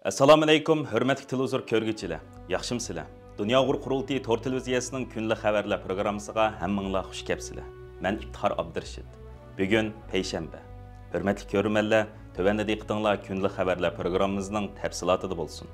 Assalomu alaykum, hurmatli televizor ko'rguvchilar. Yaxshimsizlar? Dunyo qurultiyi Tor televiziyasining kunlik xabarlar programmasiga hammanglar xush kelibsizlar. Men İftihar Abdurashid. Bugun payshanba. Hurmatli ko'ruvchilar, tövəndə diqqətinizlər kunlik xabarlar programmamızning tafsilotida bo'lsin.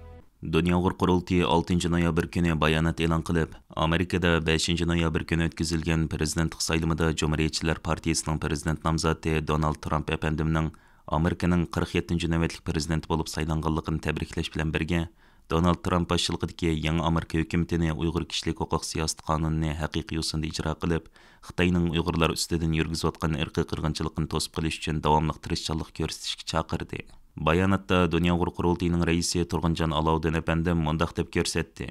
Dunyo qurultiyi 6 noyabr kuni bayonot e'lon qilib, Amerikada 5 noyabr kuni o'tkazilgan prezidentlik saylovida Cumhuriyetçiler Partiyasining prezident nomzodi Donald Trump efendimning Amerikaning 47 navbatlik prezidenti bo'lib saylanganligini tabriklash bilan birga, Donald Trump boshchiligidagi yangi Amerika hukumatini Uyg'ur kishilik huquq siyosati qonunini haqiqiy yo'sinda ijro qilib, Xitoyning Uyg'urlar ustidan yurgizayotgan irqiy qirg'inchilikni to'sib qilish uchun davomli tirishchanlik ko'rsatishga chaqirdi. Bayonotda Dunyo qurultiyining raisi Turg'unjon Alovdin apandim mundaq deb ko'rsatdi.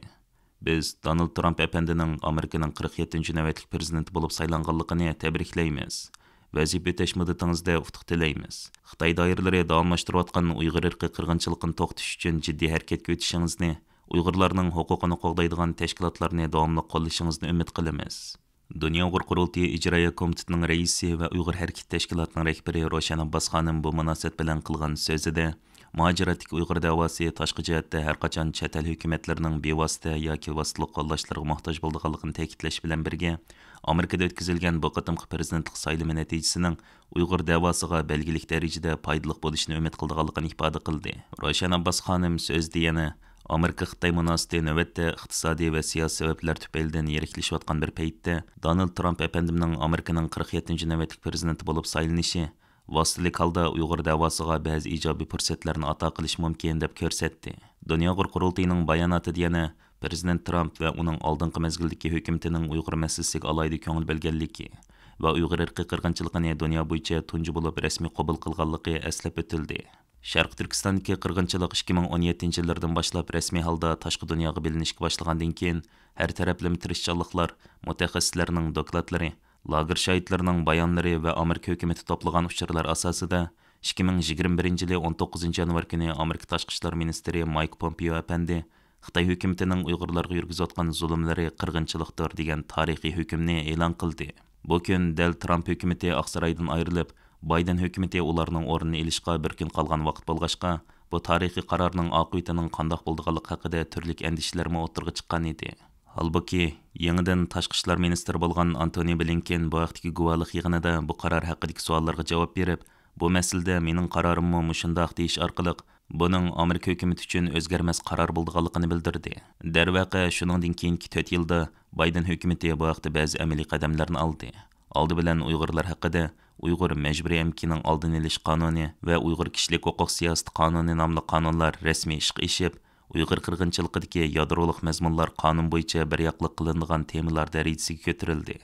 Biz Donald Trump apandining Amerikaning 47 navbatlik prezidenti bo'lib saylanganligini tabriklaymiz. Vazifa o'tash muddatingizda utuq tilaymiz. Xitoy doiralari davomlashtirayotgan Uyg'ur irqiy qirg'inchilikni to'xtatish uchun jiddiy harakatga o'tishingizni, Uyg'urlarning huquqini qo'g'daydigan tashkilotlarni davomli qo'llashingizni umid qilamiz. Dunyo qurultiyi ijroiya komitetining raisi va Uyg'ur harakat tashkilotining rahbari Roshan Abbos xonim bu munosabat bilan qilgan so'zida muhojiratlik Uyg'ur da'vosi tashqi jihatda har qachon chet el hukumatlarining bevosita yoki vositali qo'llashlarga muhtoj bo'lganligini ta'kidlash bilan birga, Amerikada o'tkazilgan bu qatimqi prezidentlik saylovi natijasining Uyg'ur da'vosiga belgilik darajada foydali bo'lishini umid qilganligini ifoda qildi. Roshan Abbos xonim so'zda yana Amerika-Xitoy munosabati navbatda iqtisodiy va siyosiy sabablar tufaylidan yiriklashayotgan bir paytda Donald Trump efendimning Amerikaning 47 navbatlik prezidenti bo'lib saylanishi vositalik holda Uyg'ur da'vosiga ba'zi ijobiy fursatlarni ato qilish mumkin deb ko'rsatdi. Dunyo qurultiyining bayonotida yana Prezident Trump va uning oldingi mezgildagi hukumatining Uyg'ur masalasiga alohida ko'ngil bo'lganligi va Uyg'ur irqiy qirg'inchiligini dunyo bo'yicha tunji bo'lib rasmiy qabul qilganligi eslab o'tildi. Sharq Turkistondagi qirg'inchilik 2017 yillardan boshlab rasmiy holda tashqi dunyoga bilinishga boshlagandan keyin har taraflama tirishchanliklar, mutaxassislarning dokladlari, lager shohidlarining bayonlari va Amerika hukumati to'plagan uchurlar asosida 2021 yili 19 yanvar kuni Amerika tashqi ishlar ministri Mike Pompeo apandi Xitoy hukumatining Uyg'urlarga yurgizayotgan zulmlari qirg'inchilikdir degan tarixiy hukmni e'lon qildi. Bu kun dal Trump hukumati Oqsaroydan ayrilib, Biden hukumati ularning o'rnini olishga bir kun qolgan vaqt bo'lg'achqa, bu tarixiy qarorning oqibatining qanday bo'lganligi haqida turli andishalarmi o'tirg'i chiqqan edi. Halbuki, yangidan tashqi ishlar ministri bo'lgan Antony Blinken bu vaqtdagi guvohlik yig'inida bu qaror haqidagi savollarga javob berib, bu masalada mening qarorimni mushundoq deyish orqali buning Amerika hukumati uchun o'zgarmas qaror bo'lganligini bildirdi. Darvaqa shuningdan keyingi 4 yilda Biden hukumati bu vaqtda ba'zi amaliy qadamlarni oldi. Oldi bilan Uyg'urlar haqida Uyg'ur majburiy emkining oldini olish qonuni va Uyg'ur kishilik huquq siyosati qonuni nomli qonunlar rasmiy ishga eshib, Uyg'ur qirg'inchiligidagi yadroliq mazmunlar qonun bo'yicha bir yoqli qilinadigan temalar darajasiga ko'tarildi.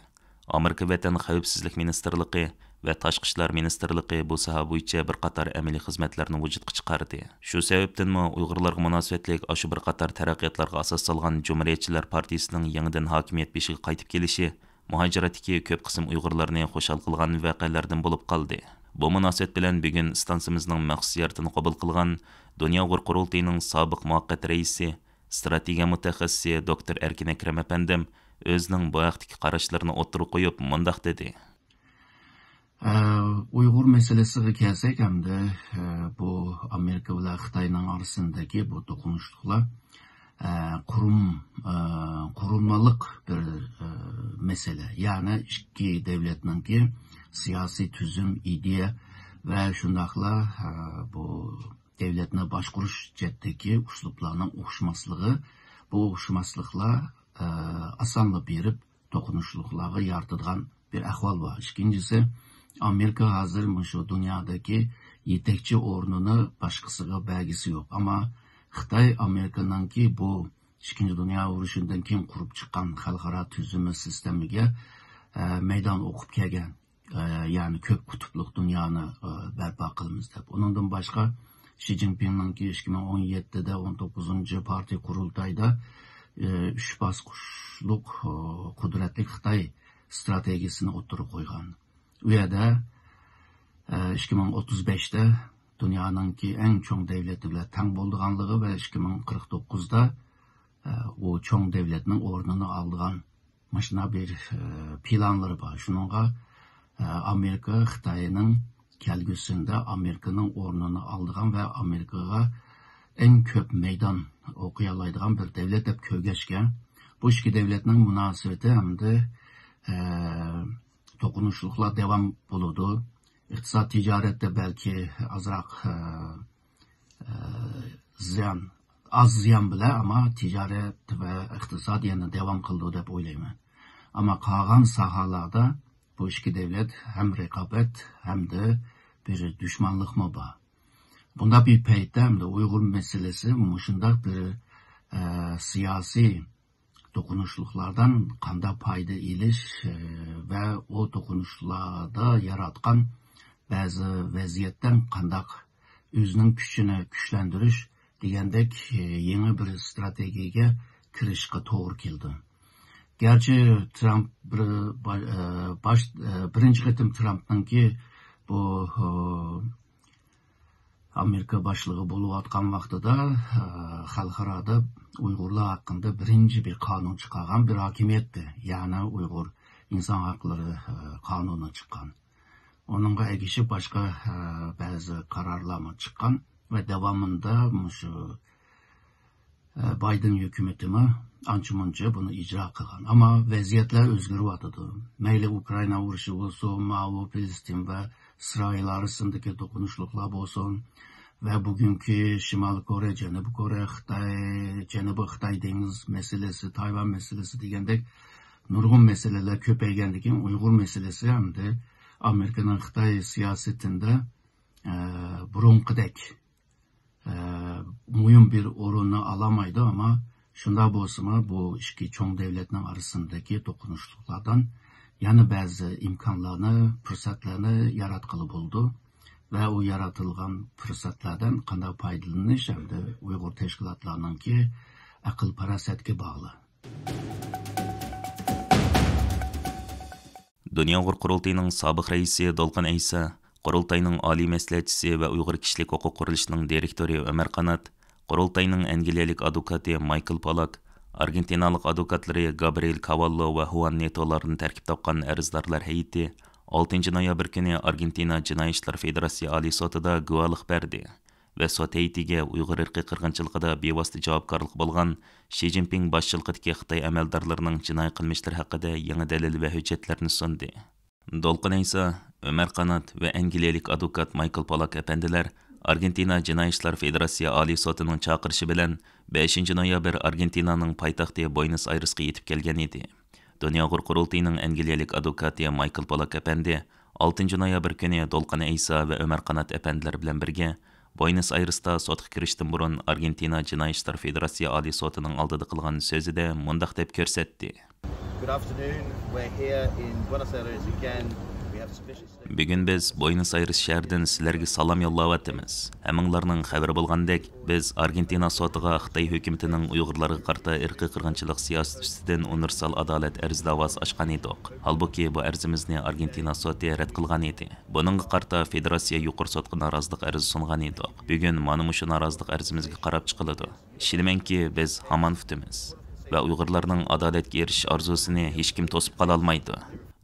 Amerika Vatan xavfsizlik ministrligi va tashqi ishlar ministrligi bu soha bo'yicha bir qator amaliy xizmatlarni vujudga chiqardi. Shu sababdanmi Uyg'urlarga munosabatlik shu bir qator taraqqiyotlarga asos solgan Cumhuriyetçiler Partiyasining yangidan hokimiyat beshiga qaytib kelishi muhojiratdagi ko'p qism Uyg'urlarni xushal qilgan voqealardan bo'lib qoldi. Bu munosabat bilan bugun stansimizning maxsus ziyoratini qabul qilgan Dunyo qurultiyining sobiq muvaqqat raisi, strategiya mutaxassisi Dr. Erkin Akram apandim o'zining bu vaqtdagi qarashlarini o'tirib qo'yib mundaq dedi. Uyg'ur masalasiga kelsak hamda bu Amerika bilan Xitoyning orasidagi bu to'qnashuvlar qurilmalik bir mesele. Yani ikki devletninki siyasi tüzüm, ideya ve şundaqla bu devletine başkuruş cetteki usluplarının uğuşmaslığı, bu uğuşmaslıklar asanla berip dokunuşlukları yaratılan bir ahval var. İkincisi, Amerika hazır şu dünyadaki yetekçi ornunu başkasına belgisi yok. Ama Xitay Amerika'nın ki bu İkinci Dünya Uğruşundan kim kurup çıkan halkara tüzümü sistemiga meydan okup kelgen, yani köp kutupluk dünyanı berpa kılımız deb. Onundan başka Xi Jinping'nin ki 2017'de 19. Parti kurultayda 3 baskuşluk kudretli Xitay stratejisini oturup koygan. Üyede 2035'te dünyanın ki en çok devleti bile tang bolduğanlığı ve 2049'da o çok devletinin ornunu aldığan maşına bir planları var. Şununla Amerika Xitay'ın kelgüsünde Amerika'nın ornunu aldığan ve Amerika'ya en köp meydan okuyalaydigan bir devlet deb kögəşkən. Bu iki devletning münasibeti hem de dokunuşlukla devam buludu. İktisat ticarette belki azrak az ziyan bile ama ticaret ve iktisat yana devam kıldı deb oylayman. Ama kalan sahalarda bu iki devlet hem rekabet hem de bir düşmanlık mı var. Bunda bir peyte hem de Uygur meselesi muşunda bir siyasi dokunuşluklardan kanda payda iliş ve o dokunuşlarda yaratkan bazı vaziyetten kandak özünün gücünü güçlendiriş degandek yeni bir stratejiye kirishga to'g'ri keldi. Gerçi Trump birinchi qitim Trump'nınki bu Amerika başlığı bo'layotgan vaqtida xalqarada Uyg'urlar hakkında birinci bir kanun çıkargan bir hakimiyetti. Yani Uygur insan hakları kanunu çıkan. Onunla egişip başka bazı kararlama çıkan ve devamında şu Biden hükümetimi ançımunca bunu icra kılan. Ama vaziyetler özgürüyordu. Meyli Ukrayna vuruşu olsun, Mao, Filistin ve İsrail arasındaki dokunuşluklar olsun ve bugünkü Şimal Kore, Cenubi Kore, Xitay, Cenubi Xitay deniz meselesi, Tayvan meselesi degandek nurgun meseleler köpeygendikin Uygur meselesi hem de Amerika'nın Xitay siyasetinde burunqidek mühim bir orunu alamaydı ama şunda bolsa bu iki çoğun devletler arasındaki dokunuşluklardan yani bazı imkanlarını, fırsatlarını yaratkılı buldu ve o yaratılgan fırsatlardan qanday faydalanış hem de Uygur teşkilatlarının ki akıl parasetke bağlı. Dünya Uyghur Qurultayının sabiq reisi Dolqin Aysa, Qurultayının Ali Məsləhətçisi və Uyghur Kişilik Hüquq Quruluşunun direktori Ömer Qanat, Qurultayının Angliyalik advokati Michael Pollack, Argentinalik advokatlari Gabriel Cavallo ve Juan Neto'lardan tərkib topqan ərizdarlar heyeti 6 noyabr kuni Argentina Jinoiy ishlar Federatsiya Oliy sudida guvohlik berdi ve sud heyetiga Uyghur irqiy qirg'inchiligida bevosita javobgarlik bo'lgan Xi Jinping boshchiligidagi Xitoy amaldorlarining jinoiy qilmishlari haqida yangi dalil va hujjatlarni sundi. Dolqin Aysa, Ömer Qanat ve Angliyalik advokat Michael Pollack efendiler Argentina Jinoiy ishlar Federatsiya Oliy sudining chaqirishi bilan 5 noyabr Argentinaning poytaxti Buenos Airesga yetib kelgan edi. Dünya Uyghur Qurultayının Angliyalik advokati Michael Pollack efendi 6 noyabr kuni Dolqin Aysa ve Ömer Qanat efendiler bilan birga Buenos Airesda sotqa kirishdan burun Argentina Jinoiy ishlar Federatsiya Oliy sudining oldida qilgan so'zida mundaq deb ko'rsatdi. Good afternoon. We're here in Buenos Aires again. Bugün biz Buenos Aires şəhərindən sizlərə salam yollayatımız. Həminlərinin xəbəri bolğandək, biz Argentina sotiga Xitoy hökumətinin Uyğurlarga qarşı irqiy qırğınçılıq siyasəti üstüdən universal adalet ərz davası açqan idik. Halbuki bu ərzimizni Argentina soti rədd qılğan idi. Bununğa qarşı Federatsiya yuqur sotqa narazılıq ərzi sunğan idik. Bugün mana şu narazılıq ərzimizə qarab çıxılıdı. İşləmənki biz haman futimiz və Uyğurlarning adaletga erishish arzusini hech kim to'sib qala olmaydi.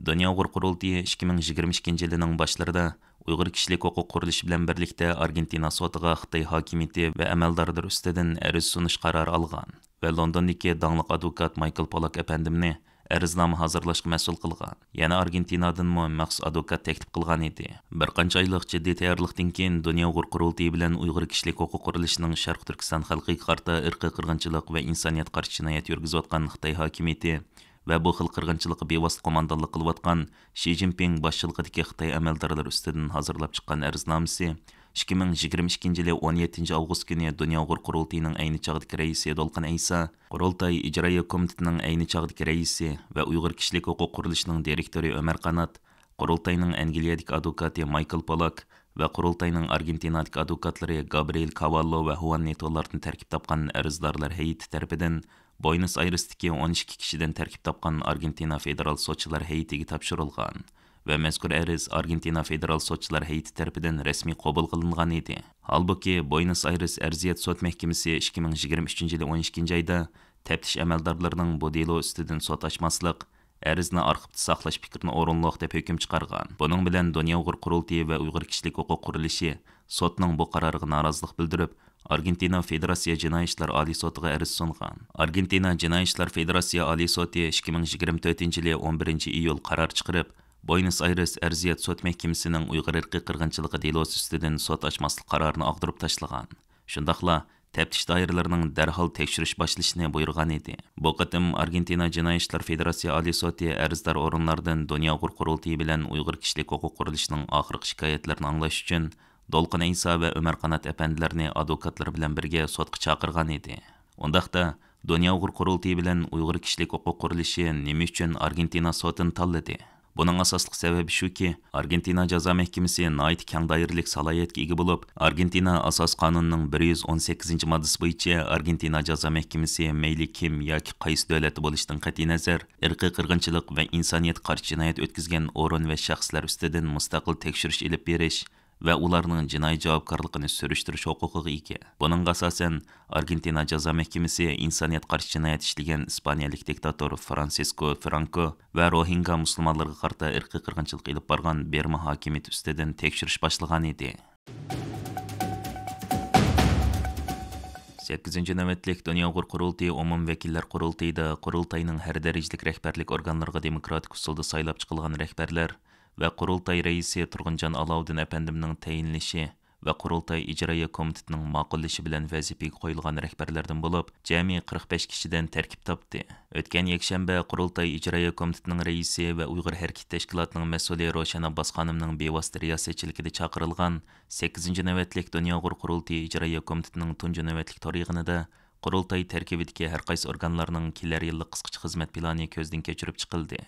Dünya Uyghur Qurultayı 2022 yılının başlarında Uyghur Kişilik Hüquq Qurulushi bilan birlikdə Argentina sotiga Xitoy hokimiyati və əməldarlar üstüdən əriz sunish qarori algan və Londondakı danlıq advokat Michael Pollack efendimni əriznoma hazırlashga mas'ul qilgan. Yana Argentinadan maxsus advokat təklif qilgan edi. Bir qancha oylik jiddiy tayyorlikdan keyin Dünya Uyghur Qurultayı bilan Uyghur Kişilik Hüquq Qurulushining Sharq Turkiston xalqiga qarşı irqiy qirg'inchilik va insoniyat qarshi jinoyat yurgizayotgan Xitoy hokimiyati ve bu xil qirg'inchilikqa bevosita qo'mondonlik qilayotgan Xi Jinping boshchiligidagi Xitoy amaldorlari ustidan hozirlab chiqqan ariznomasi 2022 yılı 17 avgust kuni Dünya Uyghur Qurultayının ayni chog'dagi raisi Dolqin Aysa, Qurultay ijroiya komitetining ayni chog'dagi raisi ve Uyghur Kişilik Hüquq Qurulushining direktori Ömer Qanat, Qurultayning Angliyadagi advokati Michael Pollack ve Qurultayning Argentinadagi advokatlari Gabriel Cavallo ve Juan Neto'lardan tarkib topgan arizdorlar heyeti tarafidan Buenos Aires'teki 12 kişiden terkip tapkan Argentina Federal Sotçular heyetiga topshirilgan ve mezkur ariz Argentina Federal Sotçular heyeti tarafidan resmi qabul qilingan edi. Halbuki Buenos Aires Erziyet Sot Mahkemesi 2023 yılı 12 ayda teftiş amaldorlarining bu delo ustidan sot açmaslik, arizni arxivda saqlash fikrini o'rinliq deb hukm chiqargan. Buning bilan Dünya Uyghur Qurultayı ve Uyghur Kişilik Hüquq Qurulushi sotning bu qaroriga norozilik bildirib, Argentina Federatsiya Jinoiy ishlar oliy sotiga ariz sungan. Argentina Jinoiy ishlar Federatsiya oliy soti 2024-yili 11-iyul qaror chiqarib, Buenos Aires Arziyat sot mahkamasining Uyg'ur irqiy qirg'inchiligi delosi ustidan sot ochmaslik qarorini ag'dirib tashlagan. Shundaqla teftiş dairelerining darhol tekshirish boshlashni buyurgan edi. Bu qatim Argentina Jinoiy ishlar Federatsiya oliy soti arzdor o'rinlardan Dunyo Uyg'ur qurultiyi bilan Uyg'ur kishilik huquq qurilishining oxirgi shikoyatlarini anglash uchun Dolqin Isa va Ömer Qanat әпәнdilarni advokatlar bilan birga sotga chaqirgan edi. Undaqda Dunyo Uyg'ur qurultiyi bilan Uyg'ur kishilik huquq qurilishi nima uchun Argentina sotini tanladi? Buning asosli sababi shuki, Argentina jazo mahkamasi nihoyat keng doiralik salohiyatga ega bo'lib, Argentina asos qonunining 118-moddasi bo'yicha Argentina jazo mahkamasi mayli kim yoki qaysi davlatda bo'lishidan qat'iy nazar, irqiy qirg'inchilik va insoniyat qarshi jinoyat o'tkazgan o'rin va shaxslar ustidan mustaqil tekshirish ilib berish va ularning jinoiy javobgarligini surishtirish huquqiga ega. Buning asosan Argentina jazo mahkamasi insoniyat qarshi jinoyat ishlagan ispaniyalik diktator Francisco Franco va Rohingya musulmonlarga qarata irqiy qirg'inchilik ilib borgan Berma hokimiyati ustidan tekshirish boshlagan edi. 8-ci navbatlik Dunyo Uyg'ur qurultiyi umum vakillar qurultiyida qurultayning har darajalik rahbarlik organlariga demokratik usulda saylab chiqilgan rahbarlar va qurultay raisi Turg'unjon Alovdin әпәндimning tayinlishi va qurultay ijroiya komitetining ma'qullashi bilan vazifaga qo'yilgan rahbarlardan bo'lib, jami 45 kishidan tarkib topdi. O'tgan yakshanba qurultay ijroiya komitetining raisi va Uyg'ur harkat tashkilotining mas'uli Roshan Abbos xonimning bevosita riyosatchiligida chaqirilgan 8-ci navbatlik Dunyo Uyg'ur qurultiyi ijroiya komitetining tunji navbatlik tarixida qurultay tarkibidagi har qaysi organlarning kelar yillik qisqacha xizmat plani ko'zdan kechirib chiqildi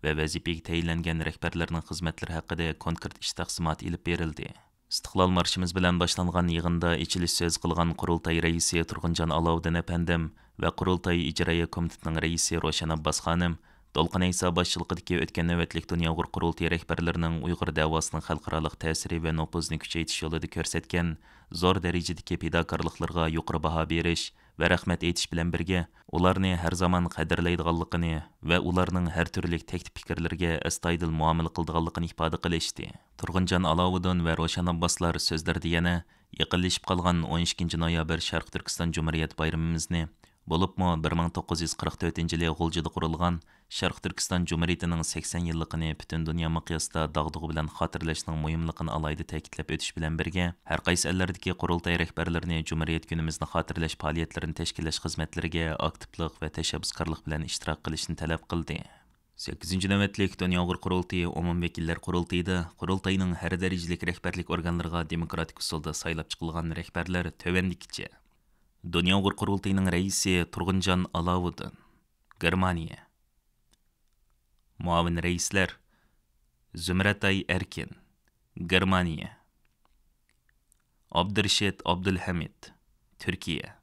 ve vazifaga tayinlangan rahbarlarning xizmatlari haqida konkret ish taqsimoti ilib berildi. Istiqlol marshimiz bilan boshlangan yig'inda ichilish so'z qilgan qurultay raisi Turg'unjon Alovdin әпәндим va qurultay ijroiya komitetining raisi Roshan Abbos xonim Dolqin Isa boshchiligidagi o'tgan navbatlik Dunyo Uyg'ur qurultiyi rahbarlarining Uyg'ur davosining xalqaro ta'siri va nufuzini kuchaytirish yo'lida ko'rsatgan zo'r darajadagi fidokorliklarga yuqori baho berish va rahmat aytish bilan birga ularni har zaman qadrlaydiganligini va ularning har turli taklif fikrlariga astoydil muomala qildiganligini ifoda qilishdi. Turg'unjon Alovuddin va Roshan Abboslar so'zlarida yana yaqinlashib qolgan 12 noyabr Sharq Turkiston Jumhuriyat bayramimizni bo'libmi 1944-yili G'uljida qurilgan Sharq Turkiston Jumhuriyatining 80 yilligini butun dunyo miqyosida dog'dug'i bilan xotirlashning muhimligini alayda ta'kidlab o'tish bilan birga, har qaysi ellardagi qurultay rahbarlarini Jumhuriyat kunimizni xotirlash faoliyatlarini tashkillash xizmatlariga aktivlik va tashabbuskorlik bilan ishtirok qilishni talab qildi. 8-ci navbatlik Dunyo Uyg'ur qurultiyi umum vakillar qurultiyida qurultayning har darajalik rahbarlik organlariga demokratik usulda saylab chiqilgan rahbarlar tovandikicha. Dunyo Uyg'ur qurultiyining raisi Turg'unjon Alovuddin, Germaniya. Muavin raislar Zumratay Erkin, Germaniya. Abdurashid Abdulhamid, Türkiye.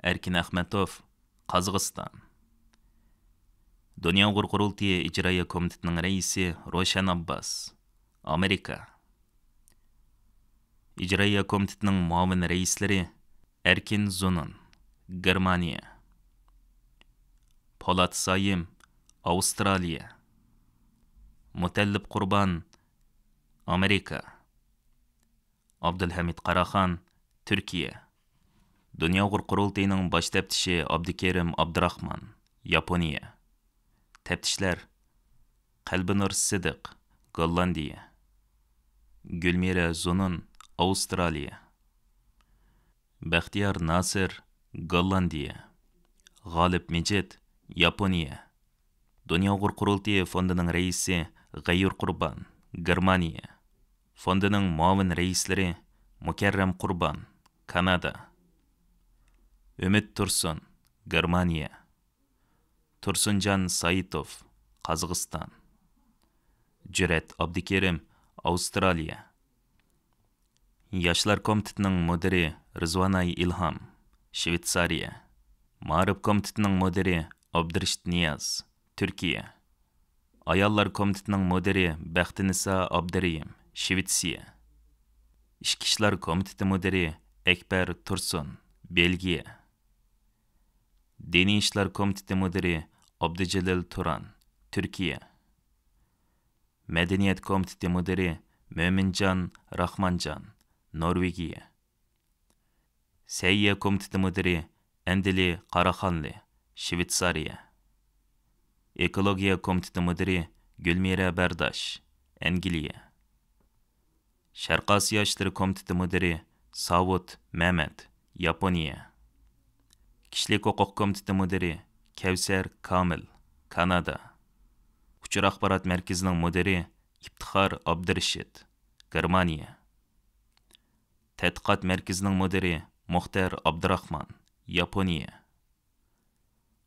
Erkin Ahmetov, Qozog'iston. Dunyo Uyg'ur qurultiyi ijroiya komitetining raisi Roshan Abbos, Amerika. Ijroiya komitetining muavin raislari Erkin Zunun, Germaniya. Polat Sayim, Avustraliya. Mutallib Qurban, Amerika. Abdulhamid Qaraxon, Türkiye. Dunyo Uyg'ur qurultiyining bosh taftishi Abdukerim Abdurahman, Yaponiya. Təftişlər Qalbinur Sidiq, Gollandiya. Gülmira Zunun, Avustraliya. Baxtiyar Nasir, Gollandiya. G'olib Mejid, Yaponiya. Dunyo Uyg'ur qurultiyi fondining raisi G'ayur Qurban, Germaniya. Fondining muavin raislari Mukarram Qurban, Kanada. Umid Tursun, Germaniya. Tursunjon Saitov, Qozog'iston. Jurat Abdukerim, Avustraliya. Yoshlar komitetining mudiri Rizvanay Ilham, Shvetsariya. Ma'rif komitetining mudiri Abdurashid Niyaz, Türkiye. Ayollar komitetining mudiri Baxtinisa Abduriyim, Shvetsiya. Ishki ishlar komiteti mudiri Ekber Tursun, Belgiya. Diniy ishlar komiteti mudiri Abdujalil Turan, Türkiye. Madaniyat komiteti mudiri Mo'minjon Rahmonjon, Norvegiya. Seyye Komiteti Müdiri Endili Karaxanlı, Şvitsariya. Ekologiya Komiteti Müdiri Gülmira Berdaş, Angliya. Şarq Asiya İşleri Komiteti Müdiri Savut Mehmet, Yaponiya. Kişilik Hukuk Komiteti Müdiri Kevser Kamil, Kanada. Uçur Axbarat Merkezining Müdiri İftixar Abdurashid, Germaniya. Tədqiqat Merkezining Müdiri Muxtar Abdurahman, Yaponiya.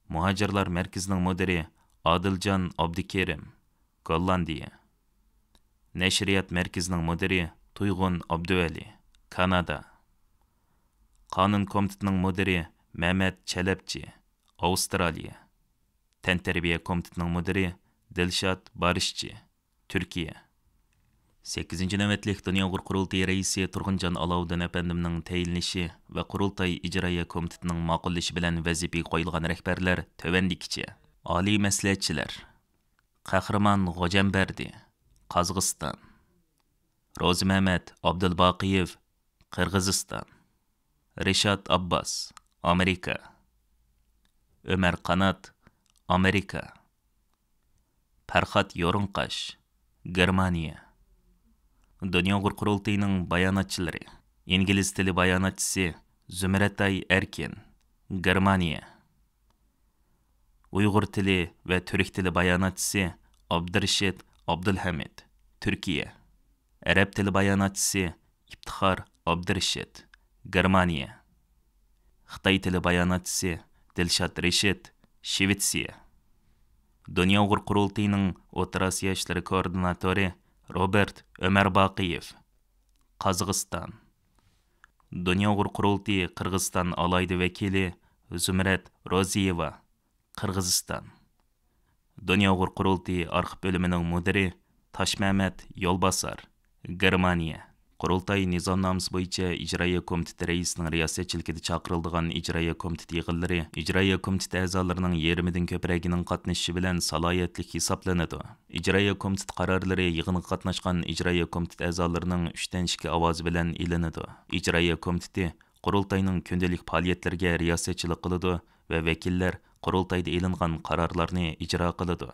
Muhacirlar Merkezining Müdiri Adiljan Abdikerim, Gollandiya. Nəşriyat Merkezining Müdiri Tuyğun Abduvali, Kanada. Qanun Komitetining Müdiri Mehmet Çelepçi, Avustraliya. Təntarbiya Komitetining Müdiri Dilshad Barishchi, Türkiye. 8. navbatlik Dünya Uyghur Qurultayı Reisi Turg'unjon Alovdin apandimning tayinlishi va Qurultay ijroiya komitetining ma'qullashi bilan vazifaga qo'yilgan rahbarlar tovandikicha. Oliy maslahatchilar: Qahramon G'ojambardi, Qozog'iston. Ro'zimamad Abdulbaqiyev, Qirg'iziston. Rishad Abbas, Amerika. Ömer Qanat, Amerika. Farxat Yo'rinqash, Germaniya. Dünya Uyghur Qurultayıning bayonotchilari: İngliz tili bayonotchisi Zumratay Erkin, Germaniya. Uyg'ur tili va turk tili bayonotchisi Abdurashid Abdulhamid, Türkiye. Arab tili bayonotchisi İftixar Abdurashid, Germaniya. Xitoy tili bayonotchisi Dilshad Reshid, Shvetsiya. Dünya Uyghur Qurultayıning O'rta Osiyo ishlari koordinatori Robert Ömerbaqiyev, Qozog'iston. Dünya Uyghur Qurultayı Qirg'iziston alayda vakili Zumrat Roziyeva, Qirg'iziston. Dünya Uyghur Qurultayı arxiv bölümüning müdiri Toshmamat Yo'lbasar, Germaniya. Qurultay nizomnomasi bo'yicha ijroiya komiteti raisining riyosatchiligida chaqirildigan ijroiya komiteti yig'inlari ijroiya komiteti a'zolarining yarmidan ko'pragining qatnashishi bilan salohiyatli hisoblanadi. Ijroiya komiteti qarorlari yig'inga qatnashgan ijroiya komiteti a'zolarining 3dan 2 ovozi bilan e'linadi. Ijroiya komiteti qurultayning kundalik faoliyatlariga riyosatchilik qiladi va vakillar qurultayda e'lingan qarorlarni ijro qiladi.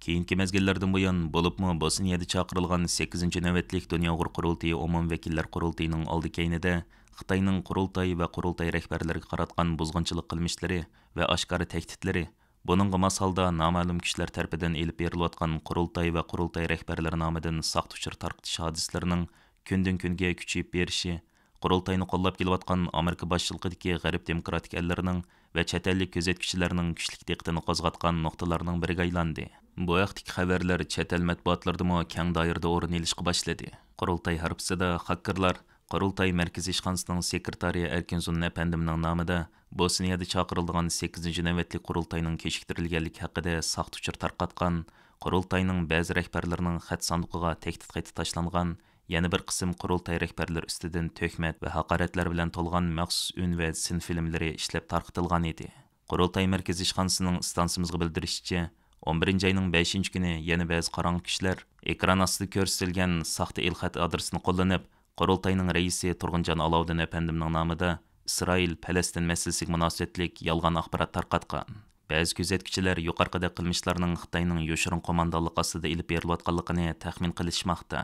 Keyingi mezgillardan buyon bo'libmi Bosniyada chaqirilgan 8. navbatlik Dünya Uyghur Qurultayı umum vakillar qurultayining oldi keynida Xitoyning qurultay va qurultay rahbarlariga qaratgan buzg'unchilik qilmishlari va oshkora tahditlari, buningga mos holda noma'lum kuchlar tarafidan elib berilayotgan qurultay va qurultay rahbarlari nomidan saxt uchur tarqitish hodislarining kundan kunga kuchayib berishi, qurultayni qo'llab kelayotgan Amerika boshchiligidagi g'arb demokratik ellarining va chet ellik kuzatuvchilarning kuchli diqqatini qo'zg'atgan nuqtalarning biriga aylandi. Bu vaqtdagi xabarlar chet el matbuotlaridami keng doirada o'rin olishga boshladi. Qurultay harbisida xakerlar Qurultay markaziy ishxonasining sekretari Erkinzun apandimning nomida Bosniyada chaqirilgan 8. navbatlik qurultayning kechiktirilganligi haqida saxt uchur tarqatgan, qurultayning ba'zi rahbarlarining xat sanduqiga tahdid qayta tashlangan, yana bir qism qurultay rahbarlari ustidan töhmat va haqoratlar bilan to'lgan maxsus un va sin filmlari ishlab tarqatilgan edi. Qurultay markaziy ishxonasining stansimizga bildirishicha, 11 ayning 5 kuni yana ba'zi qarang'i kishilar ekran ostida ko'rsatilgan saxta el-xat adresini qo'llanib, qurultayning raisi Turg'unjon Alovdin apandimning nomida Isroil-Falastin masalasiga munosabatlik yolg'on axborot tarqatgan. Ba'zi kuzatuvchilar yuqorqida qilmishlarning Xitoyning yoshirin qo'mondonligi ostida ilib berilayotganligini taxmin qilishmoqda.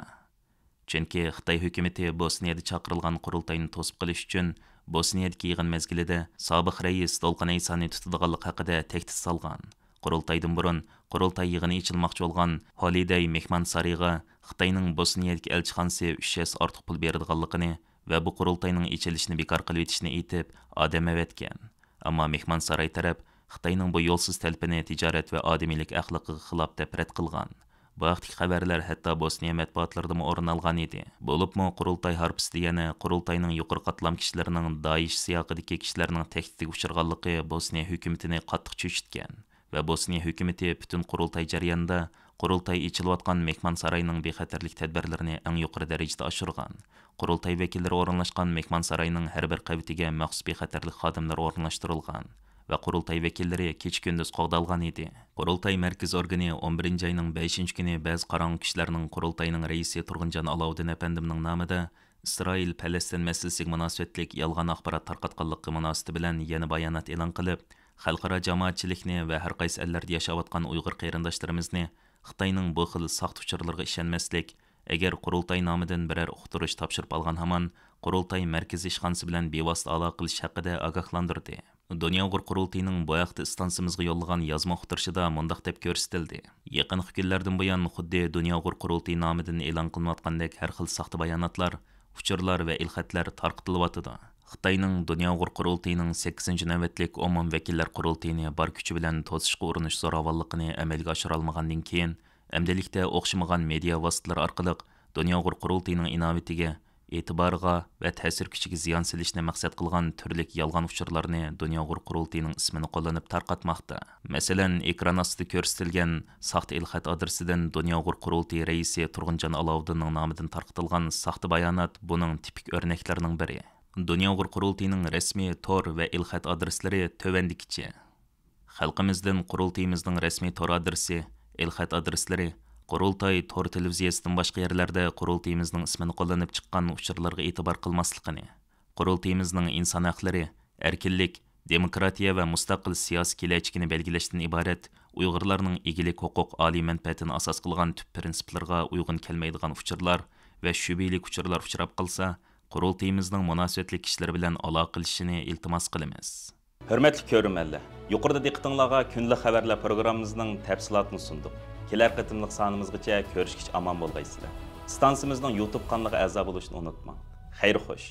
Chunki Xitoy hukumati Bosniyada chaqirilgan qurultayni to'sib qilish uchun Bosniyadagi yig'in mezgilida sobiq rais Dolqan Aysani tutadiganligi haqida tahdid solgan. Qurultaydan burun qurultay yig'ini ichilmoqchi bo'lgan Holiday mehmon sarayga Xitoyning Bosniyadagi elchixonasi 3 ortiq pul beradiganligini va bu qurultayning ichilishini bekor qilib etishni aytib odam avatgan. Ammo mehmon saray taraf Xitoyning bu yo'lsiz talpini tijorat va odamiylik axloqiga xilof deb rad qilgan. Bu vaqtdagi xabarlar hatto Bosniya matbuotlarida o'rin olgan edi. Bo'libmi qurultay harbisida yana qurultayning yuqori qatlam kishilarining Daesh siyoqidagi kishilarning tahdidiga uchraganligi Bosniya hukumatini qattiq cho'chitgan va Bosniya hukumati butun qurultay jarayonida qurultay ichilayotgan mehmon sarayning bexatarlik tadbirlarini eng yuqori darajada oshirgan. Qurultay vakillari o'rinlashgan mehmon sarayning har bir qavitiga maxsus bexatarlik xodimlari o'rinlashtirilgan va qurultay vakillari kecha-kunduz qo'g'dalgan edi. Qurultay markaz organi 11 ayning 5 kuni ba'zi qarang kishilarning qurultayning raisi Turg'unjon Alovuddin apandimning nomida İsrail Palestin masalasiga munosabatlik yolg'on axborot tarqatganligi munosabati bilan yana bayonot e'lon qilib, xalqaro jamoatchilikni va har qaysi ellarda yashayotgan Uyg'ur qarindoshlarimizni Xitoyning bu xil saxt uchurlarga ishonmaslik, agar qurultay nomidan biror uqtirish topshirib olgan hamon qurultay markaziy ishxonasi bilan bevosita aloqa qilish haqida ogohlantirdi. Dunyo Uyg'ur qurultayining bu haqda istansimizga yo'llagan yozma uqtirishida mundaq deb ko'rsatildi. Yaqin kunlardan buyon xuddi Dunyo Uyg'ur qurultayi nomidan e'lon qilinayotgandek har xil saxta bayonotlar, uchurlar va ilxatlar tarqatilyotdi. Xitoyning Dunyo Uyg'ur qurultayining 8-ci navbatlik umum vakillar qurultayini bor kuchi bilan to'sishga urinish zo'ravonligini amalga oshira olmagandan keyin, amdilikda o'xshamagan media vositalari orqali Dunyo Uyg'ur qurultayining inovatiga, e'tiboriga va ta'sir kuchiga ziyon solishni maqsad qilgan turli yolg'on uchurlarni Dunyo Uyg'ur qurultayining ismini qo'llanib tarqatmoqda. Masalan, ekran ostida ko'rsatilgan saxta ilxat adresidan Dunyo Uyg'ur qurultayi raisi Turg'unjon Alovuddinning nomidan tarqatilgan saxta bayonot buning tipik o'rnaklarining biri. Dunyo Uyg'ur qurultayining rasmiy tor va ilxat adreslari tovandikicha. Xalqimizdan qurultayimizning rasmiy tor adresi, ilxat adreslari Qurultay tor televiziyasidan boshqa yerlarda qurultayimizning ismini qo'llanib chiqqan uchurlarga e'tibor qilmasligini, qurultayimizning inson haqlari, erkinlik, demokratiya va mustaqil siyosiy kelajagini belgilashdan iborat Uyg'urlarning egilik huquq oliy manfaatini asos qilgan tub prinsiplarga uyg'un kelmaydigan uchurlar va shubhali uchurlar uchrab qolsa, qurultayimizning munosabatli kishilar bilan aloqa qilishini iltimos qilamiz. Hurmatli ko'ruvchilar, yuqorida diqqatingizga kunlik xabarlar programmamizning tafsilotini sundik. Kelar qitimliq sonimizgacha ko'rishgich omon bo'lgaysizlar. Stansimizning YouTube kanaliga a'zo bo'lishni unutmang. Xayr xo'sh.